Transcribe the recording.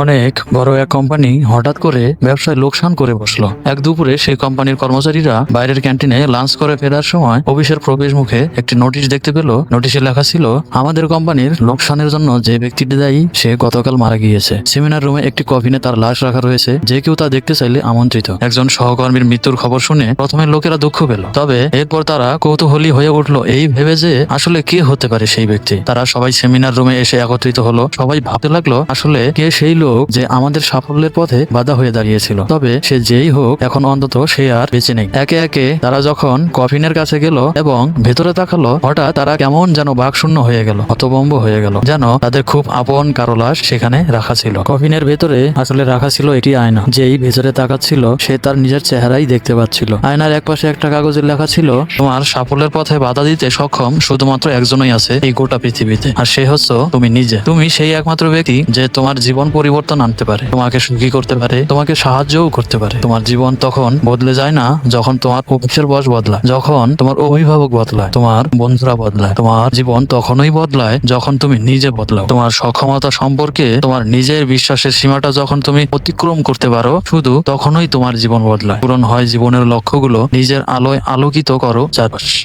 অনেক বড় এক কোম্পানি হঠাৎ করে ব্যবসায় লোকসান করে বসলো। এক দুপুরে সেই কোম্পানির কর্মচারীরা বাইরের ক্যান্টিনে লাঞ্চ করে ফেরার সময় অফিসের প্রবেশ মুখে একটি নোটিশ দেখতে পেল। নোটিশে লেখা ছিল, আমাদের কোম্পানির লোকসানের জন্য যে ব্যক্তিটি দায়ী সে গতকাল মারা গিয়েছে। সেমিনার রুমে একটি কফিনে তার লাশ রাখা রয়েছে, যে কেউ তা দেখতে চাইলে আমন্ত্রিত। একজন সহকর্মীর মৃত্যুর খবর শুনে প্রথমে লোকেরা দুঃখ পেল, তবে এরপর তারা কৌতূহলী হয়ে উঠলো এই ভেবে যে আসলে কে হতে পারে সেই ব্যক্তি। তারা সবাই সেমিনার রুমে এসে একত্রিত হলো। সবাই ভাবতে লাগলো আসলে কে সেই লোক যে আমাদের সাফল্যের পথে বাধা হয়ে দাঁড়িয়েছিল। তবে সে যেই হোক, এখন অন্তত সে আর বেঁচে নেই। একে একে তারা যখন কফিনের কাছে গেল এবং ভেতরে তাকালো, হঠাৎ তারা কেমন যেন বাকশূন্য হয়ে গেল, হতভম্ব হয়ে গেল, যেন তাদের খুব আপন কারো লাশ সেখানে রাখা ছিল। কফিনের ভেতরে আসলে রাখা ছিল একটি আয়না। যেই ভেতরে তাকাচ্ছিল সে তার নিজের চেহারাই দেখতে পাচ্ছিল। আয়নার একপাশে একটা কাগজে লেখা ছিল, তোমার সাফল্যের পথে বাধা দিতে সক্ষম শুধুমাত্র একজনই আছে এই গোটা পৃথিবীতে, আর সে হচ্ছে তুমি নিজে। তুমি সেই একমাত্র ব্যক্তি যে তোমার জীবন পরিবর্তন আনতে পারে, তোমাকে সুখী করতে পারে, তোমাকে সাহায্যও করতে পারে। তোমার জীবন তখন বদলে যায় না যখন তোমার অফিসের বস বদলায়, যখন তোমার অভিভাবক বদলায়, তোমার বন্ধুরা বদলায়। তোমার জীবন তখনই বদলায় যখন তুমি নিজে বদলাও। তোমার সক্ষমতা সম্পর্কে তোমার নিজের বিশ্বাসের সীমাটা যখন তুমি অতিক্রম করতে পারো, শুধু তখনই তোমার জীবন বদলায়, পূরণ হয় জীবনের লক্ষ্যগুলো। নিজের আলোয় আলোকিত করো চারপাশ।